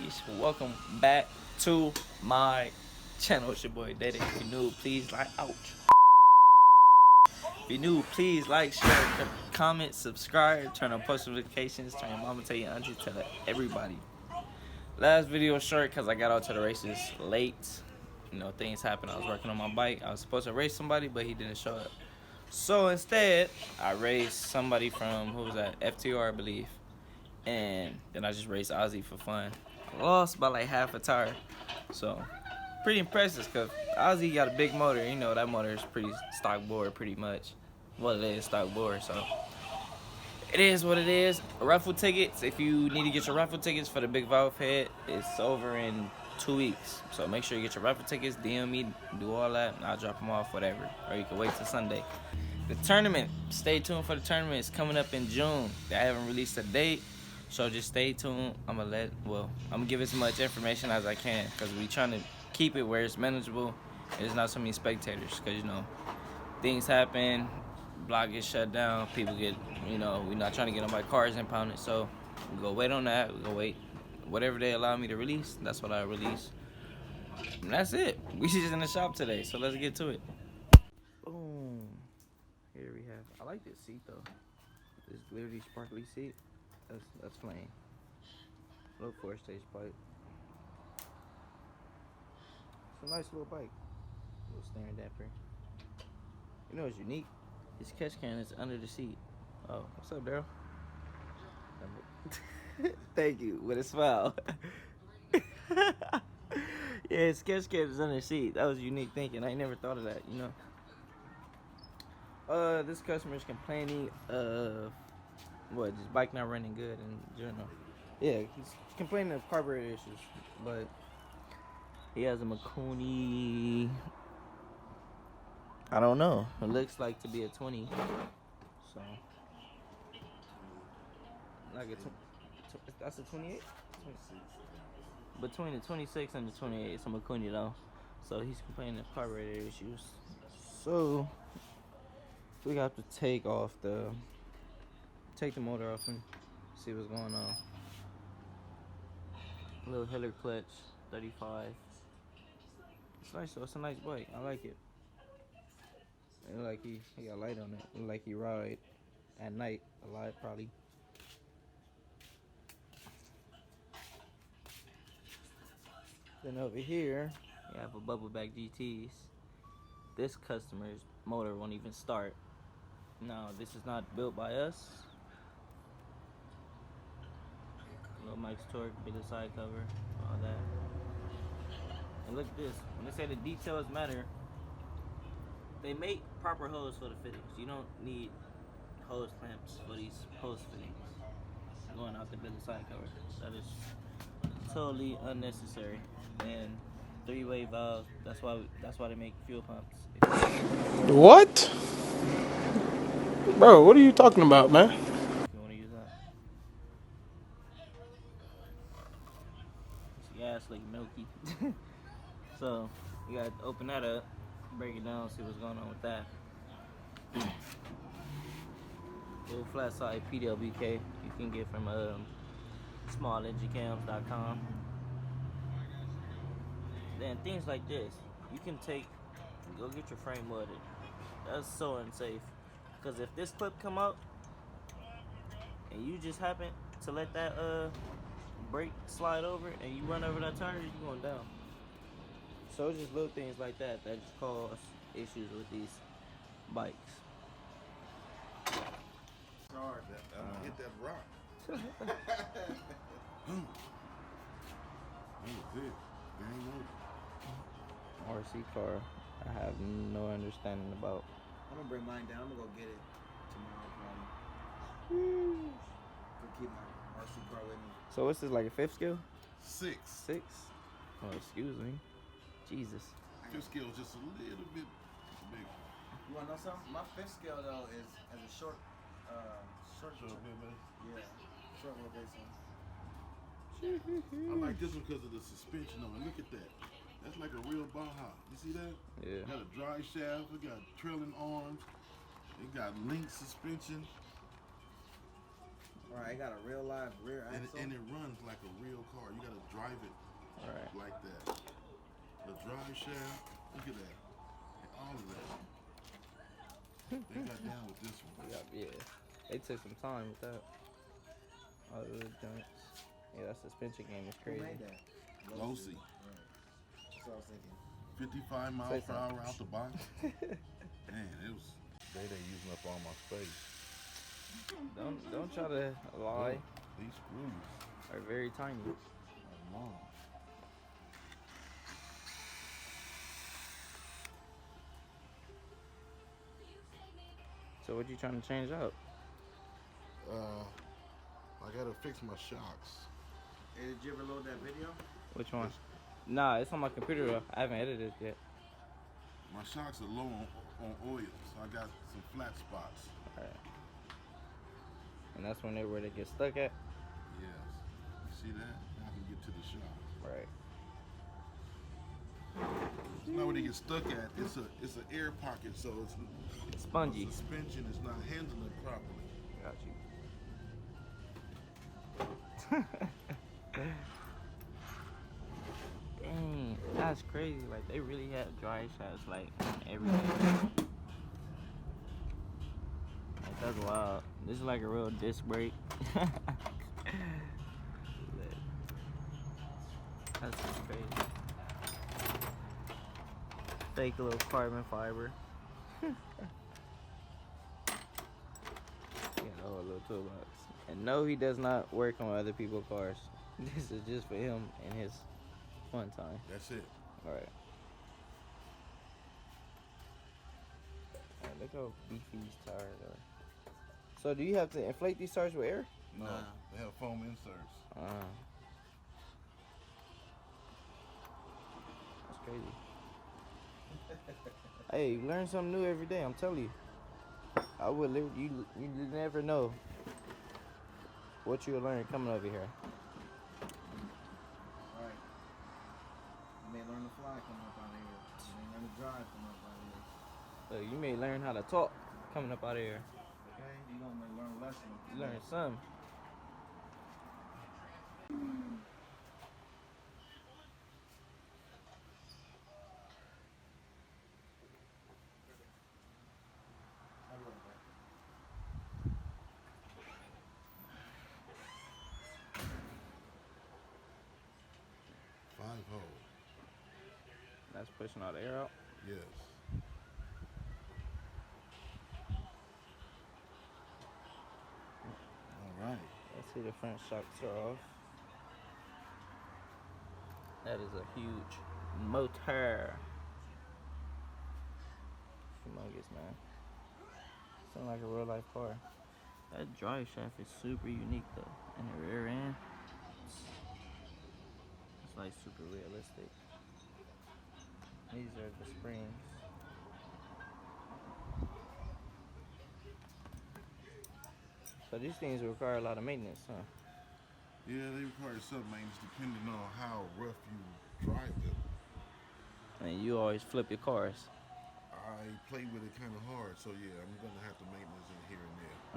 peace. Welcome back to my channel. It's your boy Daddy. If you're new, please like. Ouch. If you're new, please like, share, comment, subscribe, turn on post notifications, turn your mama, tell your auntie, tell everybody. Last video was short because I got out to the races late. You know, things happened. I was working on my bike. I was supposed to race somebody, but he didn't show up. So instead, I raced somebody from, who was that? FTR, I believe. And then I just raced Ozzy for fun. I lost by like half a tire. So, pretty impressive because Ozzy got a big motor. You know, that motor is pretty stock bore, pretty much. Well, it is stock bore, so. It is what it is. Raffle tickets, if you need to get your raffle tickets for the Big Valve Head, it's over in 2 weeks. So make sure you get your raffle tickets, DM me, do all that, and I'll drop them off, whatever. Or you can wait till Sunday. The tournament, stay tuned for the tournament. It's coming up in June. I haven't released a date, so just stay tuned. I'm gonna give as much information as I can because we trying to keep it where it's manageable. There's not so many spectators because, you know, things happen. Block gets shut down, people get, you know, we're not trying to get on my cars impounded, so we go wait on that, we go wait. Whatever they allow me to release, that's what I release. And that's it. We just in the shop today, so let's get to it. Boom. Here we have, I like this seat though. This glittery sparkly seat, that's flame. Look for a stage pipe. It's a nice little bike. Little steering damper. You know what's unique? His catch can is under the seat. Oh, what's up, Daryl? Thank you, with a smile. Yeah, his catch can is under the seat. That was unique thinking. I never thought of that, you know. This customer is complaining of what? Just bike not running good in general. Yeah, he's complaining of carburetor issues, but he has a Makuni. I don't know. It looks like to be a 20. So, like that's a 28? 26. Between the 26 and the 28, it's a Makuni though. So he's complaining of carburetor issues. So we got to take the motor off and see what's going on. Little Hiller clutch, 35. It's nice though. It's a nice bike. I like it. It look like he got light on it. It look like he ride at night a lot, probably. Then over here, you have a bubble back GTs. This customer's motor won't even start. No, this is not built by us. Little Mike's torque, bit of side cover, all that. And look at this. When they say the details matter, they make proper hose for the fittings. You don't need hose clamps for these hose fittings. Going out the business side cover. That is totally unnecessary. And 3-way valves. That's why they make fuel pumps. What? Bro, what are you talking about, man? If you want to use that. This gas like milky. So you gotta open that up. Break it down, see what's going on with that. Little flat side PWK you can get from smallenginecams.com. Then things like this, you can go get your frame welded. That's so unsafe, because if this clip come out and you just happen to let that brake slide over and you run over that tire, you're going down. So it's just little things like that just cause issues with these bikes. It's hard. Hit that rock. That's it. Game over. RC car, I have no understanding about. I'm gonna bring mine down. I'm gonna go get it tomorrow probably. Go keep my RC car with me. So what's this, like a fifth skill? 6. 6? Oh, excuse me. Jesus. Fifth scale is just a little bit big. You wanna know something? My fifth scale though is as a short wheelbase. Yeah, short wheelbase one. I like this one because of the suspension on it. Look at that. That's like a real Baja. You see that? Yeah. Got a dry shaft. It got trailing arms. It got link suspension. Alright, it got a real live rear axle. And it runs like a real car. You got to drive it Right. like that. The drive shaft, look at that. And all of that. They got down with this one. Yeah. They took some time with that. All the little joints. Yeah, that suspension game is Who crazy. made that? Losi. Right. That's what I was thinking. 55 miles Say per something. hour out the box. Man, it was. They using up all my space. Don't try to lie. Look, these screws Are very tiny. are long. So what you trying to change up? I gotta fix my shocks. Hey, did you ever load that video? Which one? Nah, it's on my computer though. I haven't edited it yet. My shocks are low on oil, so I got some flat spots. Alright. And that's where they get stuck at? Yes. You see that? I can get to the shop. Right. Now where they get stuck at, it's an air pocket, so it's Spongy. The suspension is not handling it properly. Got you. Dang, that's crazy. Like they really had dry shots like everything. Like that's wild. This is like a real disc brake. That's just crazy. Fake little carbon fiber. Yeah, oh, a little toolbox. And no, he does not work on other people's cars. This is just for him and his fun time. That's it. All right. Look how beefy these tires are. So do you have to inflate these tires with air? No, Nah. they have foam inserts. That's crazy. Hey, you learn something new every day. I'm telling you. I would live. You never know what you'll learn coming over here. Right. You may learn to fly coming up out of here. You may learn to drive coming up out of here. Look, you may learn how to talk coming up out of here. Okay? You gonna learn a lesson. You learn some. I'll be right back. 5-hole. That's pushing all the air out. Yes. All right. Let's see the front shocks are off. That is a huge motor. Humongous, man. Sound like a real life car. That drive shaft is super unique though. In the rear end, it's like super realistic. These are the springs. So these things require a lot of maintenance, huh? Yeah, they require some maintenance depending on how rough you drive them. And you always flip your cars. I play with it kind of hard, so yeah, I'm gonna have to maintenance it here and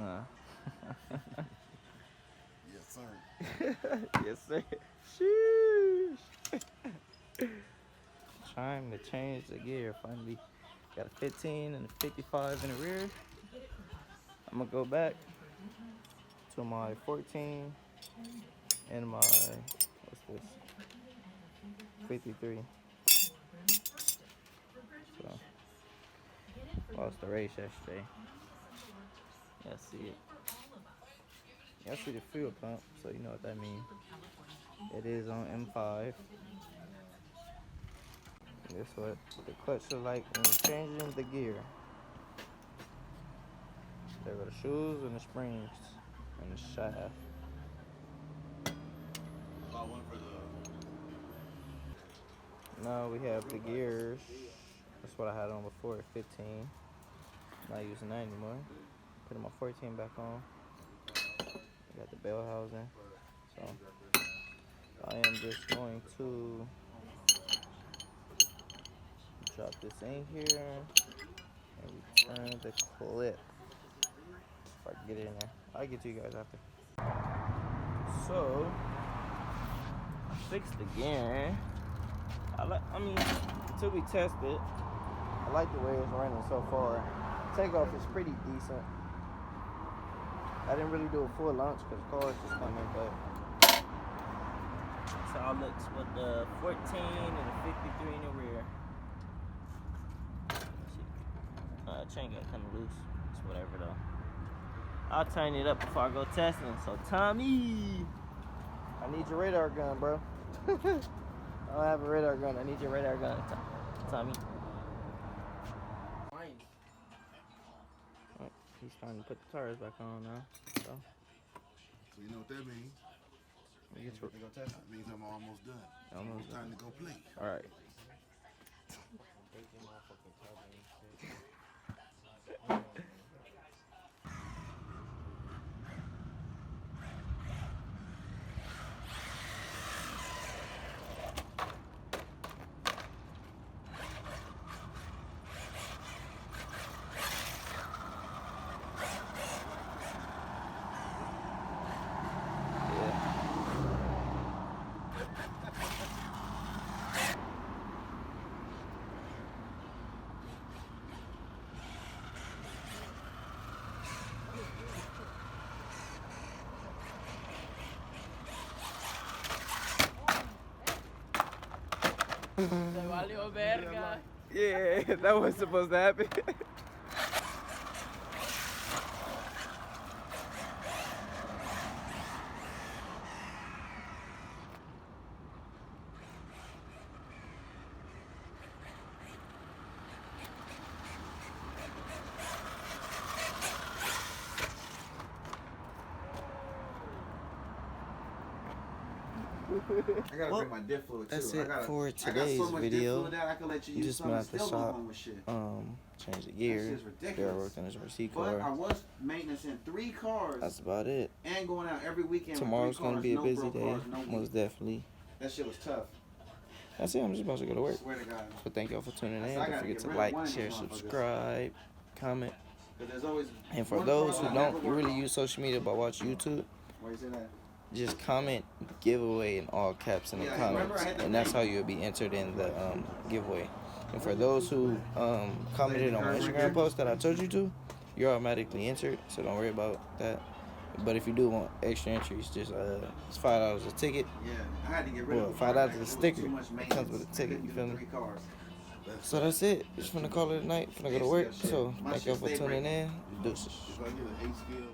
there. Yes, sir. Yes, sir. Sheesh. Time to change the gear finally. Got a 15 and a 55 in the rear. I'm gonna go back to my 14 and my, what's this? 53. So, lost the race yesterday. Y'all see it. Y'all see the fuel pump, so you know what that means. It is on M5. That's what the clutch look like when you're changing the gear. There go the shoes and the springs and the shaft. About one for the. Now we have the gears. That's what I had on before, 15. Not using that anymore. Putting my 14 back on. Got the bell housing. So I am just going to drop this in here and return the clip. If I can get it in there. I'll get to you guys after. So fixed the gearing. I mean, until we test it, I like the way it's running so far. Takeoff is pretty decent. I didn't really do a full launch because cars was coming, but that's how it looks with the 14 and the 53 in the rear. Chain got kind of loose. It's whatever though. I'll tighten it up before I go testing. So Tommy, I need your radar gun, bro. I don't have a radar gun. I need your radar gun, Tommy. Oh, he's starting to put the tires back on now. So you know what that means? That means I'm almost done. Almost time to go play. All right. Yeah, that was supposed to happen. I gotta bring my diff fluid too. That's it for today's video. Just been at the shop. Change the gear. They're working on his receipt car. But I was maintenance in 3 cars. That's about it. And going out every weekend. Tomorrow's gonna be a busy day, most definitely. That shit was tough. That's it. I'm just about to go to work. Swear to God. So thank y'all for tuning in. Don't forget to like, share, subscribe, comment. And for those who don't really use social media but watch YouTube, Why you say that? just comment giveaway in all caps in the comments, and that's how you'll be entered in the giveaway. And for those who commented on my Instagram post that I told you to, you're automatically entered, so don't worry about that. But if you do want extra entries, just it's $5 a ticket. Yeah, I had to get rid of $5 a sticker. It comes with a ticket. You feel me? So that's it. Just finna call it a night. Finna go to work. So thank y'all for tuning in. Deuces. If I get an 8 scale.